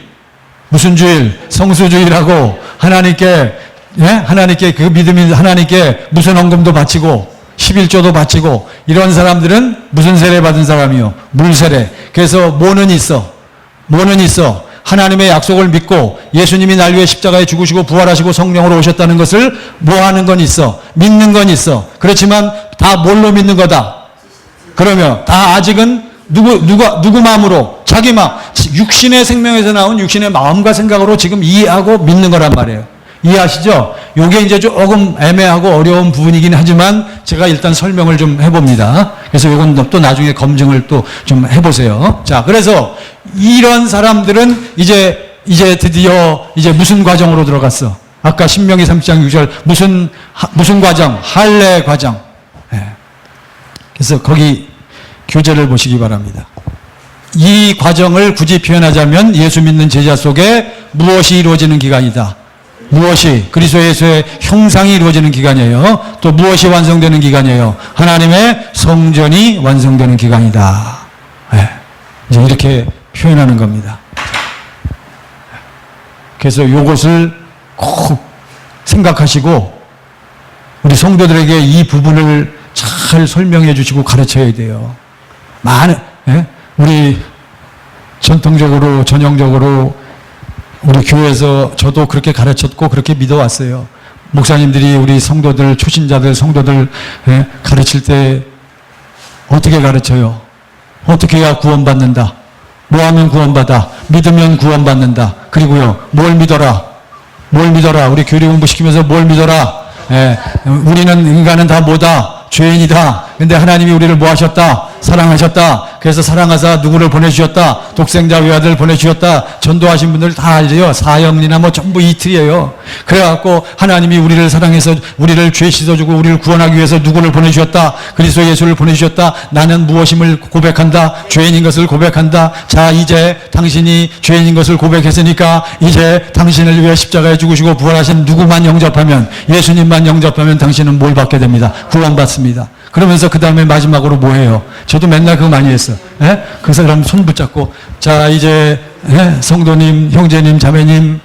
성수주일하고 하나님께 그 믿음이 하나님께 무슨 헌금도 바치고 11조도 바치고 이런 사람들은 무슨 세례 받은 사람이요? 물 세례. 그래서 뭐는 있어? 하나님의 약속을 믿고 예수님이 날 위해 십자가에 죽으시고 부활하시고 성령으로 오셨다는 것을 뭐 하는 건 있어? 믿는 건 있어. 그렇지만 다 뭘로 믿는 거다? 그러면 다 아직은 누구 마음으로? 자기 마음. 육신의 생명에서 나온 육신의 마음과 생각으로 지금 이해하고 믿는 거란 말이에요. 이해하시죠? 요게 이제 조금 애매하고 어려운 부분이긴 하지만 제가 일단 설명을 좀 해봅니다. 그래서 요건 또 나중에 검증을 또 좀 해보세요. 자, 그래서 이런 사람들은 이제 드디어 이제 무슨 과정으로 들어갔어? 아까 신명기 30장 6절 무슨 과정? 할례 과정. 그래서 거기 교재를 보시기 바랍니다. 이 과정을 굳이 표현하자면 예수 믿는 제자 속에 무엇이 이루어지는 기간이다. 무엇이 그리스도 예수의 형상이 이루어지는 기간이에요. 또 무엇이 완성되는 기간이에요. 하나님의 성전이 완성되는 기간이다. 이제 이렇게 표현하는 겁니다. 그래서 이것을 꼭 생각하시고 우리 성도들에게 이 부분을 잘 설명해 주시고 가르쳐야 돼요. 우리 전형적으로 우리 교회에서 저도 그렇게 가르쳤고 그렇게 믿어왔어요. 목사님들이 우리 성도들, 초신자들, 성도들 가르칠 때 어떻게 가르쳐요? 어떻게 해야 구원받는다? 뭐 하면 구원받아? 믿으면 구원받는다. 그리고요, 뭘 믿어라? 우리 교리 공부시키면서 뭘 믿어라? 우리는 인간은 다 뭐다? 죄인이다. 근데 하나님이 우리를 뭐 하셨다? 사랑하셨다. 그래서 사랑하사 누구를 보내주셨다? 독생자 외아들 보내주셨다. 전도하신 분들 다 알죠? 사형이나 뭐 전부 이틀이에요. 그래갖고 하나님이 우리를 사랑해서 우리를 죄 씻어주고 우리를 구원하기 위해서 누구를 보내주셨다? 그리스도 예수를 보내주셨다. 나는 무엇임을 고백한다. 죄인인 것을 고백한다. 자, 이제 당신이 죄인인 것을 고백했으니까 이제 당신을 위해 십자가에 죽으시고 부활하신 누구만 영접하면, 예수님만 영접하면 당신은 뭘 받게 됩니다. 구원받습니다. 그러면서 그 다음에 마지막으로 뭐 해요? 저도 맨날 그거 많이 했어. 그 사람 손 붙잡고, 자, 이제, 성도님, 형제님, 자매님,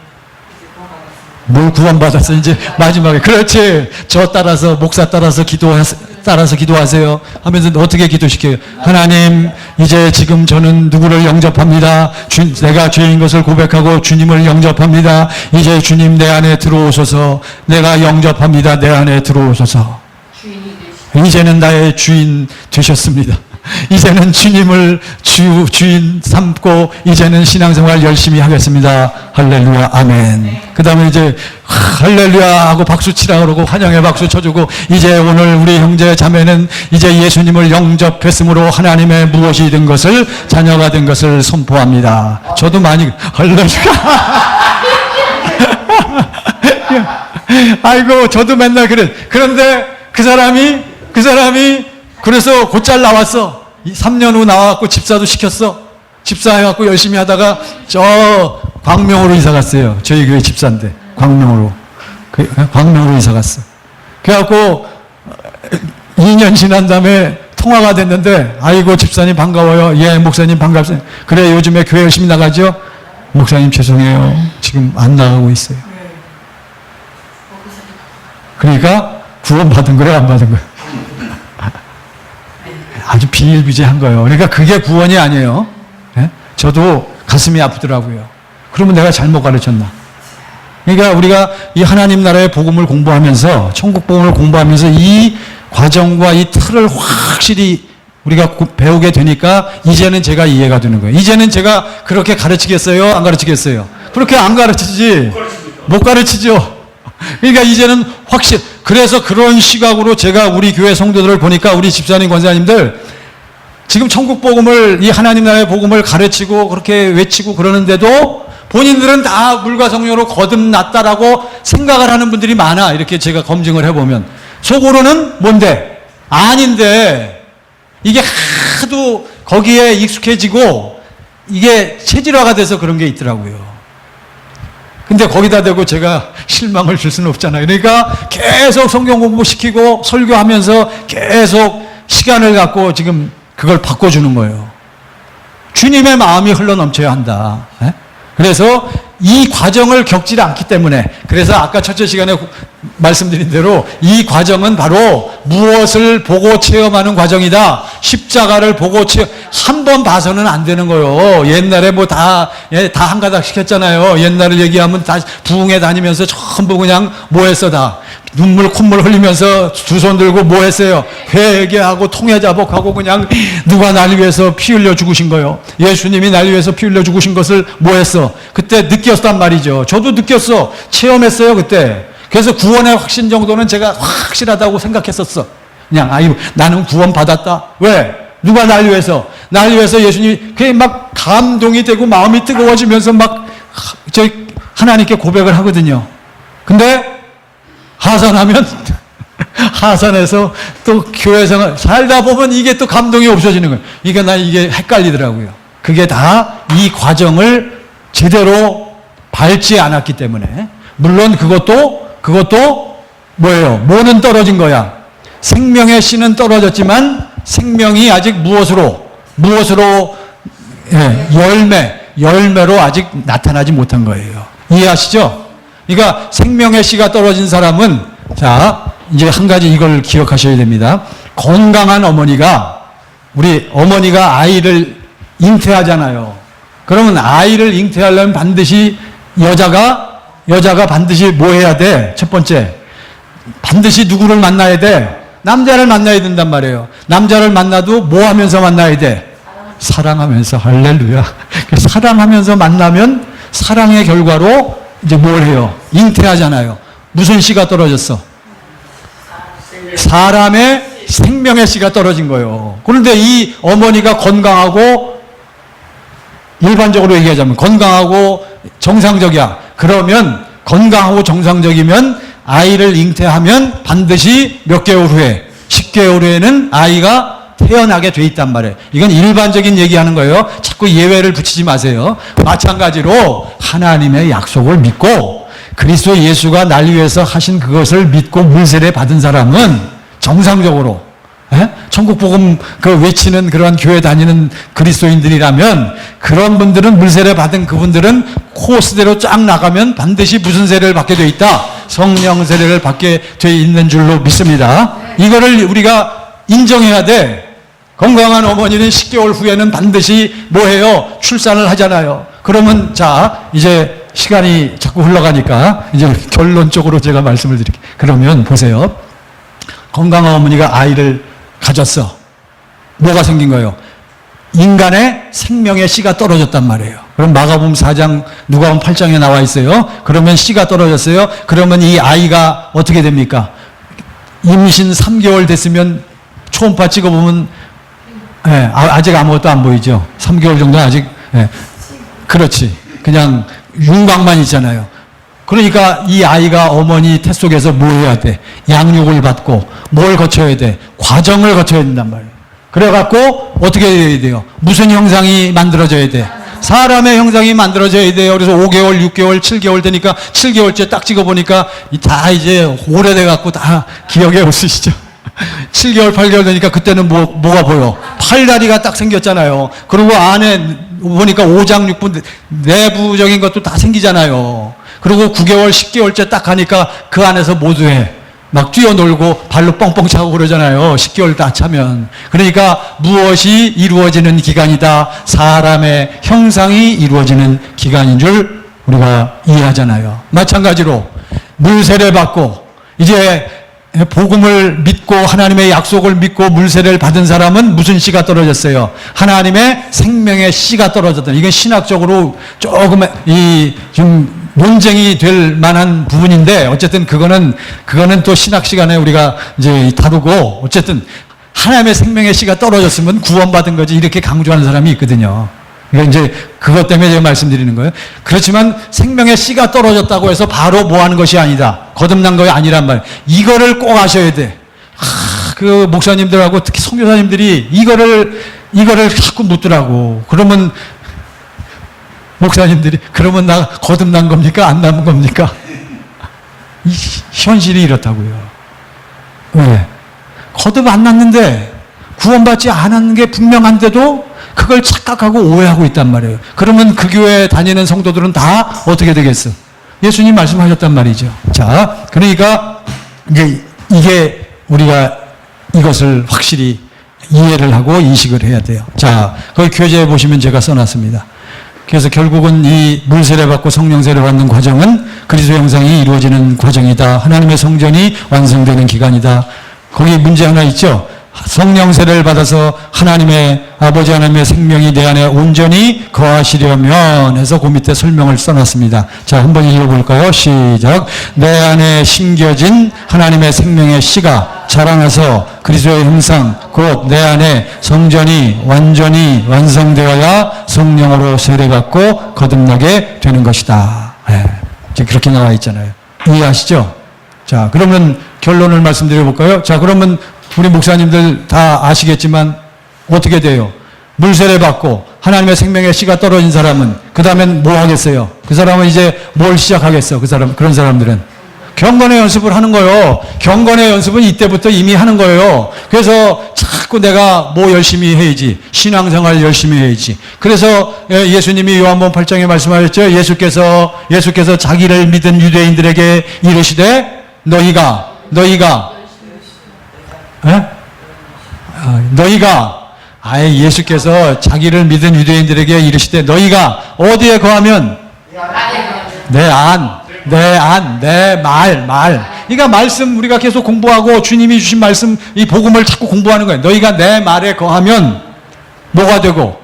뭘 구원받았어? 이제 마지막에. 그렇지. 저 따라서, 목사 따라서 기도하세요. 하면서 어떻게 기도시켜요? 하나님, 이제 지금 저는 누구를 영접합니다. 내가 죄인 것을 고백하고 주님을 영접합니다. 이제 주님 내 안에 들어오셔서, 내가 영접합니다. 내 안에 들어오셔서. 이제는 나의 주인 되셨습니다. 이제는 주님을 주인 삼고 이제는 신앙생활 열심히 하겠습니다. 할렐루야, 아멘. 그 다음에 이제 할렐루야 하고 박수 치라 그러고 환영의 박수 쳐주고, 이제 오늘 우리 형제 자매는 이제 예수님을 영접했으므로 하나님의 무엇이 된 것을, 자녀가 된 것을 선포합니다. 저도 많이 할렐루야. 아이고, 저도 맨날 그래. 그런데 그 사람이 그래서 곧잘 나왔어. 3년 후 나와갖고 집사도 시켰어. 집사해갖고 열심히 하다가 저 광명으로 이사 갔어요. 저희 교회 집사인데 광명으로 이사 갔어. 그래갖고 2년 지난 다음에 통화가 됐는데 아이고 집사님 반가워요. 예 목사님 반갑습니다. 그래 요즘에 교회 열심히 나가죠? 목사님 죄송해요. 지금 안 나가고 있어요. 그러니까 구원 받은 거예요, 안 받은 거예요? 아주 비일비재한 거예요. 그러니까 그게 구원이 아니에요. 예? 저도 가슴이 아프더라고요. 그러면 내가 잘못 가르쳤나? 그러니까 우리가 이 하나님 나라의 복음을 공부하면서 천국 복음을 공부하면서 이 과정과 이 틀을 확실히 우리가 배우게 되니까 이제는 제가 이해가 되는 거예요. 이제는 제가 그렇게 가르치겠어요? 안 가르치겠어요? 그렇게 안 가르치지. 못 가르치죠. 그러니까 이제는 확실. 그래서 그런 시각으로 제가 우리 교회 성도들을 보니까 우리 집사님, 권사님들 지금 천국 복음을 이 하나님 나라의 복음을 가르치고 그렇게 외치고 그러는데도 본인들은 다 물과 성령으로 거듭났다라고 생각을 하는 분들이 많아. 이렇게 제가 검증을 해보면 속으로는 뭔데? 아닌데 이게 하도 거기에 익숙해지고 이게 체질화가 돼서 그런 게 있더라고요. 근데 거기다 대고 제가 실망을 줄 수는 없잖아요. 그러니까 계속 성경 공부시키고 설교하면서 계속 시간을 갖고 지금 그걸 바꿔주는 거예요. 주님의 마음이 흘러넘쳐야 한다. 그래서 이 과정을 겪지 않기 때문에 그래서 아까 첫째 시간에 말씀드린 대로 이 과정은 바로 무엇을 보고 체험하는 과정이다. 십자가를 보고 한 번 봐서는 안 되는 거예요. 옛날에 뭐 다 한 가닥씩 했잖아요. 옛날을 얘기하면 다 부흥회 다니면서 전부 그냥 뭐 했어 다. 눈물 콧물 흘리면서 두 손 들고 뭐 했어요? 회개하고 통회자복하고 그냥 누가 날 위해서 피 흘려 죽으신 거요. 예수님이 날 위해서 피 흘려 죽으신 것을 뭐 했어? 그때 느꼈단 말이죠. 저도 느꼈어. 체험했어요 그때. 그래서 구원의 확신 정도는 제가 확실하다고 생각했었어. 그냥 나는 구원 받았다. 왜? 누가 날 위해서? 날 위해서 예수님이 그게 막 감동이 되고 마음이 뜨거워지면서 막 하나님께 고백을 하거든요. 근데 하산하면 하산해서 또 교회 생활 살다 보면 이게 또 감동이 없어지는 거예요. 이게 헷갈리더라고요. 그게 다 이 과정을 제대로 밟지 않았기 때문에 물론 그것도 뭐예요? 뭐는 떨어진 거야? 생명의 씨는 떨어졌지만 생명이 아직 무엇으로 열매로 아직 나타나지 못한 거예요. 이해하시죠? 그러니까 생명의 씨가 떨어진 사람은 자 이제 한 가지 이걸 기억하셔야 됩니다. 건강한 우리 어머니가 아이를 잉태하잖아요. 그러면 아이를 잉태하려면 반드시 여자가 반드시 뭐 해야 돼? 첫 번째 반드시 누구를 만나야 돼? 남자를 만나야 된단 말이에요. 남자를 만나도 뭐 하면서 만나야 돼? 사랑하면서. 할렐루야. 사랑하면서 만나면 사랑의 결과로 이제 뭘 해요? 잉태하잖아요. 무슨 씨가 떨어졌어? 사람의 생명의 씨가 떨어진 거예요. 그런데 이 어머니가 건강하고 일반적으로 얘기하자면 건강하고 정상적이야. 그러면 건강하고 정상적이면 아이를 잉태하면 반드시 몇 개월 후에 10개월 후에는 아이가 태어나게 돼 있단 말이에요. 이건 일반적인 얘기하는 거예요. 자꾸 예외를 붙이지 마세요. 마찬가지로 하나님의 약속을 믿고 그리스도 예수가 날 위해서 하신 그것을 믿고 물세례 받은 사람은 정상적으로 천국 복음 외치는 그러한 교회 다니는 그리스도인들이라면 그런 분들은 물세례 받은 그분들은 코스대로 쫙 나가면 반드시 무슨 세례를 받게 돼 있다? 성령 세례를 받게 돼 있는 줄로 믿습니다. 이거를 우리가 인정해야 돼. 건강한 어머니는 10개월 후에는 반드시 뭐해요? 출산을 하잖아요. 그러면 자 이제 시간이 자꾸 흘러가니까 이제 결론적으로 제가 말씀을 드릴게요. 그러면 보세요. 건강한 어머니가 아이를 가졌어. 뭐가 생긴 거예요? 인간의 생명의 씨가 떨어졌단 말이에요. 그럼 마가복음 4장, 누가복음 8장에 나와 있어요. 그러면 씨가 떨어졌어요. 그러면 이 아이가 어떻게 됩니까? 임신 3개월 됐으면 초음파 찍어보면 아직 아무것도 안 보이죠. 3개월 정도는 아직 그렇지. 그냥 윤곽만 있잖아요. 그러니까 이 아이가 어머니 태 속에서 뭐 해야 돼? 양육을 받고 뭘 거쳐야 돼? 과정을 거쳐야 된단 말이에요. 그래갖고 어떻게 해야 돼요? 무슨 형상이 만들어져야 돼? 사람의 형상이 만들어져야 돼요. 그래서 5개월, 6개월, 7개월 되니까 7개월째 딱 찍어보니까 다 이제 오래돼갖고 다 기억에 없으시죠? 7개월, 8개월 되니까 그때는 뭐가 보여? 팔다리가 딱 생겼잖아요. 그리고 안에 보니까 오장육부 내부적인 것도 다 생기잖아요. 그리고 9개월, 10개월째 딱 하니까 그 안에서 모두해. 막 뛰어놀고 발로 뻥뻥 차고 그러잖아요. 10개월 다 차면. 그러니까 무엇이 이루어지는 기간이다. 사람의 형상이 이루어지는 기간인 줄 우리가 이해하잖아요. 마찬가지로 물세례 받고 이제 복음을 믿고 하나님의 약속을 믿고 물세례를 받은 사람은 무슨 씨가 떨어졌어요? 하나님의 생명의 씨가 떨어졌다. 이건 신학적으로 조금 좀 논쟁이 될 만한 부분인데 어쨌든 그거는 또 신학 시간에 우리가 이제 다루고 어쨌든 하나님의 생명의 씨가 떨어졌으면 구원받은 거지 이렇게 강조하는 사람이 있거든요. 그러니까 이제 그것 때문에 제가 말씀드리는 거예요. 그렇지만 생명의 씨가 떨어졌다고 해서 바로 뭐 하는 것이 아니다. 거듭난 것이 아니란 말이에요. 이거를 꼭 아셔야 돼. 그 목사님들하고 특히 선교사님들이 이거를 자꾸 묻더라고. 그러면 목사님들이 그러면 나 거듭난 겁니까? 안 남은 겁니까? 이 현실이 이렇다고요. 왜? 거듭 안 났는데 구원받지 않은 게 분명한데도 그걸 착각하고 오해하고 있단 말이에요. 그러면 그 교회 다니는 성도들은 다 어떻게 되겠어? 예수님 말씀하셨단 말이죠. 자, 그러니까 이제 이게 우리가 이것을 확실히 이해를 하고 인식을 해야 돼요. 자, 거기 교재에 보시면 제가 써놨습니다. 그래서 결국은 이 물세례 받고 성령세례 받는 과정은 그리스도 형상이 이루어지는 과정이다. 하나님의 성전이 완성되는 기간이다. 거기 문제 하나 있죠. 성령세례를 받아서 하나님의 아버지 하나님의 생명이 내 안에 온전히 거하시려면 해서 그 밑에 설명을 써놨습니다. 자, 한번 읽어볼까요? 시작. 내 안에 심겨진 하나님의 생명의 씨가 자라나서 그리스도의 형상 곧 내 안에 성전이 완전히 완성되어야 성령으로 세례받고 거듭나게 되는 것이다. 네. 이제 그렇게 나와 있잖아요. 이해하시죠? 자, 그러면 결론을 말씀드려볼까요? 자, 그러면 우리 목사님들 다 아시겠지만 어떻게 돼요? 물세례 받고 하나님의 생명의 씨가 떨어진 사람은 그 다음엔 뭐 하겠어요? 그 사람은 이제 뭘 시작하겠어? 그런 사람들은 경건의 연습을 하는 거예요. 경건의 연습은 이때부터 이미 하는 거예요. 그래서 자꾸 내가 뭐 열심히 해야지. 신앙생활 열심히 해야지. 그래서 예수님이 요한복음 8장에 말씀하셨죠. 예수께서 자기를 믿은 유대인들에게 이르시되 너희가 예수께서 자기를 믿은 유대인들에게 이르시되 너희가 어디에 거하면 내 말. 그러니까 말씀 우리가 계속 공부하고 주님이 주신 말씀 이 복음을 자꾸 공부하는 거예요. 너희가 내 말에 거하면 뭐가 되고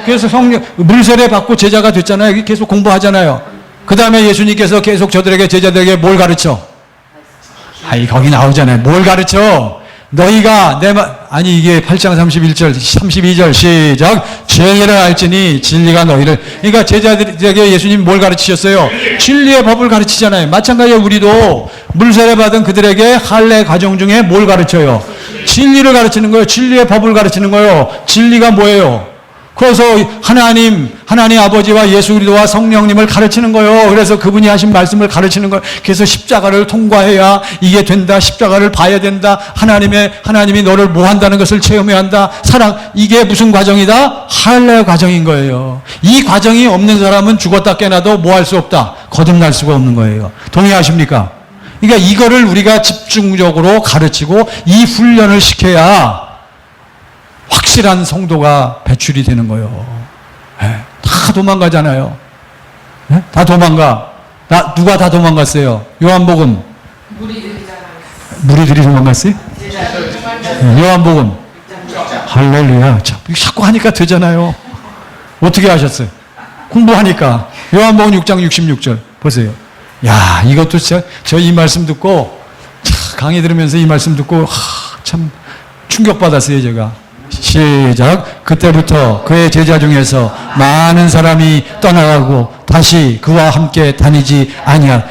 그래서 성령 물세례 받고 제자가 됐잖아요. 이게 계속 공부하잖아요. 그 다음에 예수님께서 계속 저들에게 제자들에게 뭘 가르쳐? 거기 나오잖아요. 뭘 가르쳐? 너희가 이게 8장 31절, 32절 시작. 진리를 알지니 진리가 너희를. 그러니까 제자들에게 예수님 뭘 가르치셨어요? 진리의 법을 가르치잖아요. 마찬가지로 우리도 물세례 받은 그들에게 할례 과정 중에 뭘 가르쳐요? 진리를 가르치는 거예요. 진리의 법을 가르치는 거예요. 진리가 뭐예요? 그래서 하나님 아버지와 예수 그리스도와 성령님을 가르치는 거예요. 그래서 그분이 하신 말씀을 가르치는 거예요. 그래서 십자가를 통과해야 이게 된다. 십자가를 봐야 된다. 하나님이 너를 뭐 한다는 것을 체험해야 한다. 이게 무슨 과정이다? 할례 과정인 거예요. 이 과정이 없는 사람은 죽었다 깨나도 뭐 할 수 없다. 거듭날 수가 없는 거예요. 동의하십니까? 그러니까 이거를 우리가 집중적으로 가르치고 이 훈련을 시켜야 확실한 성도가 배출이 되는 거예요. 다 도망가잖아요. 다 도망가. 누가 다 도망갔어요? 요한복음. 무리들이 도망갔어요? 요한복음. 할렐루야. 자꾸 하니까 되잖아요. 어떻게 하셨어요? 공부하니까. 요한복음 6장 66절. 보세요. 야, 이것도 진짜, 저 이 말씀 듣고, 강의 들으면서 이 말씀 듣고, 참 충격받았어요, 제가. 시작. 그때부터 그의 제자 중에서 많은 사람이 떠나가고 다시 그와 함께 다니지 아니하.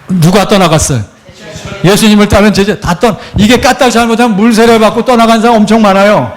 누가 떠나갔어요? 예수님을 따르는 제자 이게 까딱 잘못하면 물세례 받고 떠나간 사람 엄청 많아요.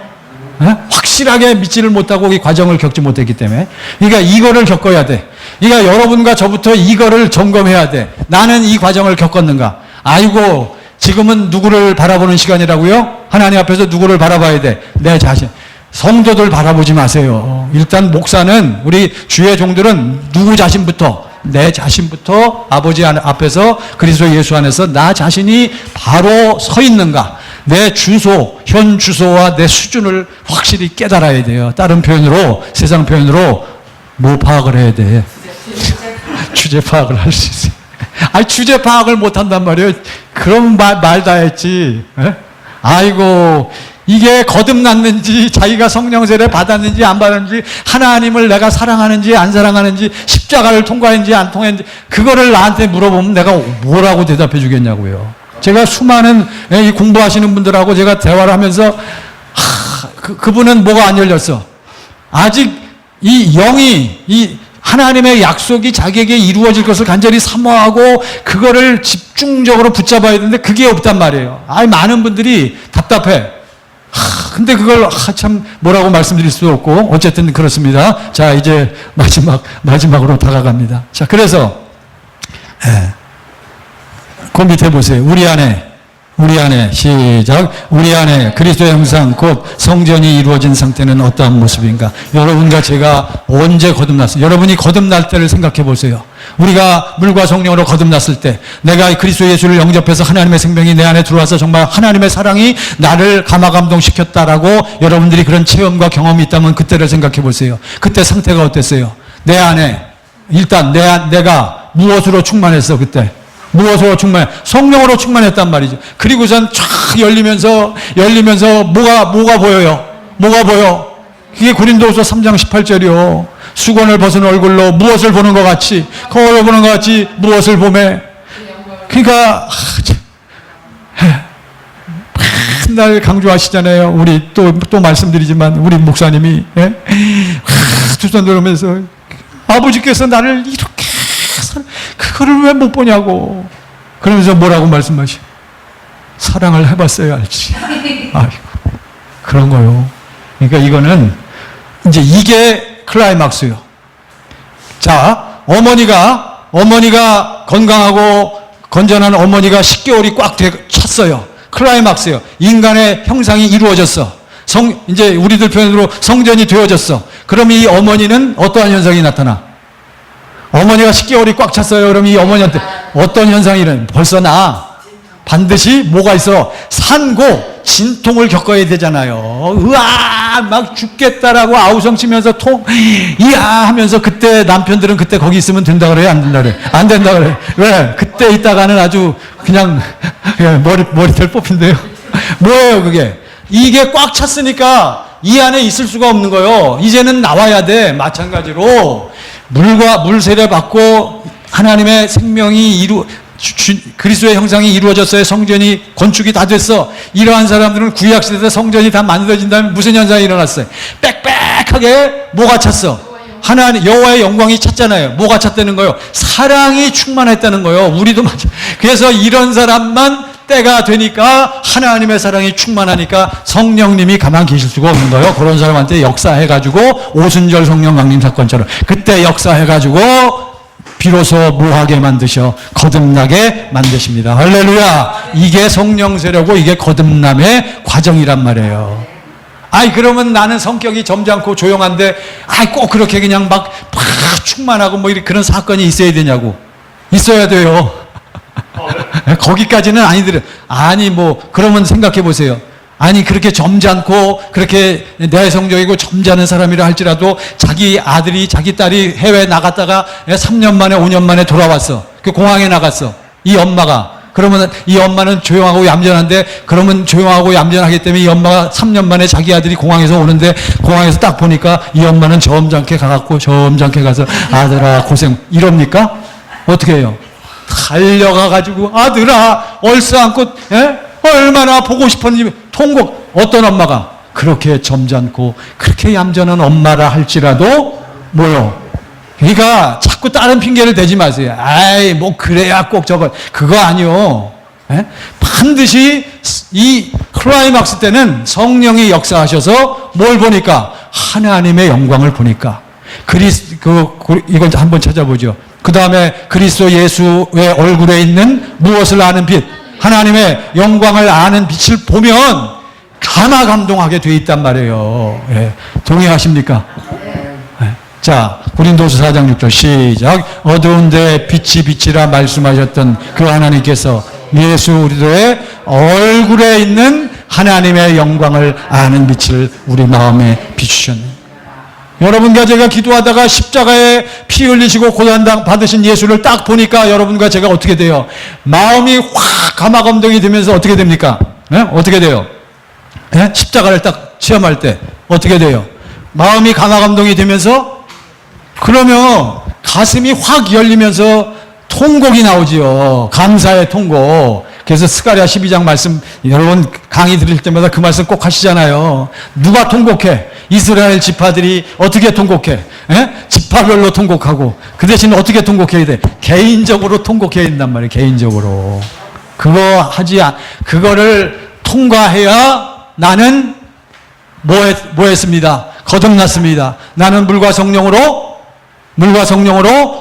확실하게 믿지를 못하고 이 과정을 겪지 못했기 때문에. 그러니까 이거를 겪어야 돼. 그러니까 여러분과 저부터 이거를 점검해야 돼. 나는 이 과정을 겪었는가? 아이고, 지금은 누구를 바라보는 시간이라고요? 하나님 앞에서 누구를 바라봐야 돼? 내 자신. 성도들 바라보지 마세요. 일단 목사는, 우리 주의 종들은 누구 자신부터, 내 자신부터 아버지 앞에서 그리스도 예수 안에서 나 자신이 바로 서 있는가? 내 주소, 현 주소와 내 수준을 확실히 깨달아야 돼요. 다른 표현으로, 세상 표현으로 뭐 파악을 해야 돼? 주제 파악을 할 수 있어요. 아니, 주제 파악을 못 한단 말이에요. 그럼 말 다 했지. 에? 아이고, 이게 거듭났는지, 자기가 성령 세례 받았는지 안 받았는지, 하나님을 내가 사랑하는지 안 사랑하는지, 십자가를 통과했는지 안 통했는지, 그거를 나한테 물어보면 내가 뭐라고 대답해 주겠냐고요. 제가 수많은 이 공부하시는 분들하고 제가 대화를 하면서 그분은 뭐가 안 열렸어. 아직 이 영이, 이 하나님의 약속이 자기에게 이루어질 것을 간절히 사모하고 그거를 집중적으로 붙잡아야 되는데 그게 없단 말이에요. 많은 분들이 답답해. 근데 그걸 참 뭐라고 말씀드릴 수도 없고 어쨌든 그렇습니다. 자, 이제 마지막으로 다가갑니다. 자, 그래서 그 밑에 보세요. 우리 안에 시작. 우리 안에 그리스도의 형상 곧 성전이 이루어진 상태는 어떠한 모습인가? 여러분과 제가 언제 거듭났어요? 여러분이 거듭날 때를 생각해 보세요. 우리가 물과 성령으로 거듭났을 때, 내가 그리스도 예수를 영접해서 하나님의 생명이 내 안에 들어와서 정말 하나님의 사랑이 나를 감화감동시켰다라고 여러분들이 그런 체험과 경험이 있다면 그때를 생각해 보세요. 그때 상태가 어땠어요? 내 안에 일단 내가 무엇으로 충만했어? 그때 무엇으로 성령으로 충만했단 말이죠. 그리고선 쫙 열리면서 뭐가 보여요? 뭐가 보여? 그게 고린도후서 3장 18절이요. 수건을 벗은 얼굴로 무엇을 보는 것 같이, 거울을 보는 것 같이 무엇을 보매. 그러니까 맨날 강조하시잖아요. 우리 또 말씀드리지만 우리 목사님이 두 손 들으면서 아버지께서 나를 이렇게 그거를 왜 못 보냐고. 그러면서 뭐라고 말씀하시? 사랑을 해봤어야 알지. 아이고, 그런 거요. 그러니까 이거는 이제 이게 클라이막스요. 자, 어머니가 건강하고 건전한 어머니가 10개월이 꽉 찼어요. 클라이막스요. 인간의 형상이 이루어졌어. 이제 우리들 표현으로 성전이 되어졌어. 그럼 이 어머니는 어떠한 현상이 나타나? 어머니가 10개월이 꽉 찼어요. 그럼 이 어머니한테 어떤 현상이 일어나? 벌써 반드시 뭐가 있어? 산고 진통을 겪어야 되잖아요. 으아 막 죽겠다라고 아우성치면서 이야 하면서 그때 남편들은 그때 거기 있으면 된다 그래요? 안 된다 그래? 안 된다 그래. 왜? 그때 있다가는 아주 그냥 머리털 뽑힌대요. 뭐예요 그게? 이게 꽉 찼으니까 이 안에 있을 수가 없는 거예요. 이제는 나와야 돼. 마찬가지로 물 세례 받고 하나님의 생명이 그리스도의 형상이 이루어졌어요. 성전이 건축이 다 됐어. 이러한 사람들은 구약시대 때 성전이 다 만들어진 다음에 무슨 현상이 일어났어요? 빽빽하게 뭐가 찼어? 하나님 여호와의 영광이 찼잖아요. 뭐가 찼다는 거예요? 사랑이 충만했다는 거예요. 우리도 그래서 이런 사람만 때가 되니까 하나님의 사랑이 충만하니까 성령님이 가만 계실 수가 없는 거예요. 그런 사람한테 역사해가지고 오순절 성령 강림 사건처럼 그때 역사해가지고 비로소 뭐하게 만드셔? 거듭나게 만드십니다. 할렐루야. 이게 성령 세례고 이게 거듭남의 과정이란 말이에요. 그러면 나는 성격이 점잖고 조용한데 꼭 그렇게 그냥 막 충만하고 뭐 이런 그런 사건이 있어야 되냐고. 있어야 돼요. 거기까지는 아니더래. 그러면 생각해 보세요. 그렇게 점잖고 그렇게 내성적이고 점잖은 사람이라 할지라도 자기 아들이 자기 딸이 해외에 나갔다가 3년 만에 5년 만에 돌아왔어. 그 공항에 나갔어. 이 엄마가. 그러면 이 엄마는 조용하고 얌전한데 그러면 조용하고 얌전하기 때문에 이 엄마가 3년 만에 자기 아들이 공항에서 오는데 공항에서 딱 보니까 이 엄마는 점잖게 가서 아들아 고생 이럽니까? 어떻게 해요? 달려가가지고 아들아 얼싸안고 얼마나 보고 싶었는지 통곡. 어떤 엄마가 그렇게 점잖고 그렇게 얌전한 엄마라 할지라도 뭐요? 그러니까 자꾸 다른 핑계를 대지 마세요. 그래야 꼭 그거 아니요. 예? 반드시 이 클라이막스 때는 성령이 역사하셔서 뭘 보니까 하나님의 영광을 보니까 이건 한번 찾아보죠. 그 다음에 그리스도 예수의 얼굴에 있는 무엇을 아는 빛, 하나님의 영광을 아는 빛을 보면 감화감동하게 돼 있단 말이에요. 예. 동의하십니까? 예. 자, 고린도서 4장 6절 시작. 어두운데 빛이 빛이라 말씀하셨던 그 하나님께서 예수 그리스도의 얼굴에 있는 하나님의 영광을 아는 빛을 우리 마음에 비추셨네. 여러분과 제가 기도하다가 십자가에 피 흘리시고 고난당 받으신 예수를 딱 보니까 여러분과 제가 어떻게 돼요? 마음이 확 감화감동이 되면서 어떻게 됩니까? 네? 어떻게 돼요? 네? 십자가를 딱 체험할 때 어떻게 돼요? 마음이 감화감동이 되면서 그러면 가슴이 확 열리면서 통곡이 나오지요. 감사의 통곡. 그래서 스가랴 12장 말씀 여러분 강의 드릴 때마다 그 말씀 꼭 하시잖아요. 누가 통곡해? 이스라엘 지파들이 어떻게 통곡해? 에? 지파별로 통곡하고 그 대신 어떻게 통곡해야 돼? 개인적으로 통곡해야 된단 말이에요. 개인적으로. 그거를 통과해야 나는 뭐 했습니다? 거듭났습니다. 나는 물과 성령으로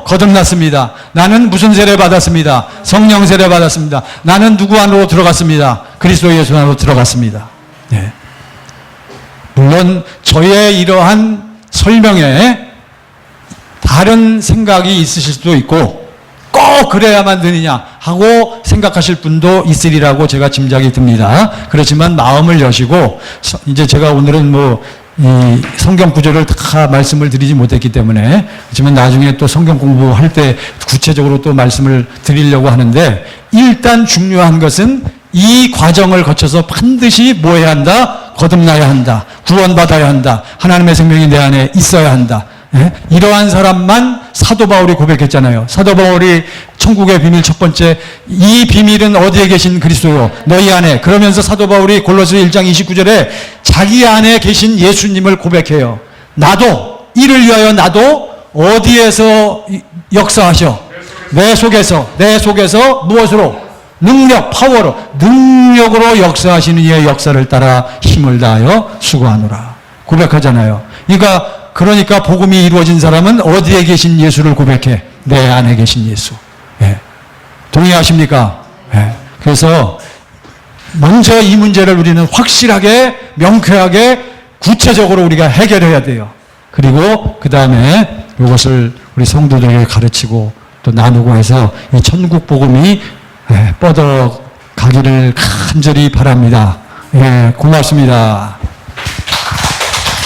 거듭났습니다. 나는 무슨 세례 받았습니다? 성령 세례 받았습니다. 나는 누구 안으로 들어갔습니다? 그리스도 예수 안으로 들어갔습니다. 네. 물론 저의 이러한 설명에 다른 생각이 있으실 수도 있고 꼭 그래야만 되느냐 하고 생각하실 분도 있으리라고 제가 짐작이 듭니다. 그렇지만 마음을 여시고 이제 제가 오늘은 이 성경 구절을 다 말씀을 드리지 못했기 때문에 그렇지만 나중에 또 성경 공부할 때 구체적으로 또 말씀을 드리려고 하는데 일단 중요한 것은 이 과정을 거쳐서 반드시 뭐 해야 한다? 거듭나야 한다. 구원받아야 한다. 하나님의 생명이 내 안에 있어야 한다. 예? 이러한 사람만 사도 바울이 고백했잖아요. 사도 바울이 천국의 비밀 첫 번째 이 비밀은 어디에 계신 그리스도요? 너희 안에. 그러면서 사도 바울이 골로새 1장 29절에 자기 안에 계신 예수님을 고백해요. 나도 이를 위하여 나도 어디에서 역사하셔? 내 속에서 무엇으로? 능력, 파워로 능력으로 역사하시는 이의 역사를 따라 힘을 다하여 수고하노라. 고백하잖아요. 그러니까 복음이 이루어진 사람은 어디에 계신 예수를 고백해? 내 안에 계신 예수. 예. 동의하십니까? 예. 그래서 먼저 이 문제를 우리는 확실하게 명쾌하게 구체적으로 우리가 해결해야 돼요. 그리고 그 다음에 이것을 우리 성도들에게 가르치고 또 나누고 해서 이 천국 복음이 뻗어 가기를 간절히 바랍니다. 예, 고맙습니다.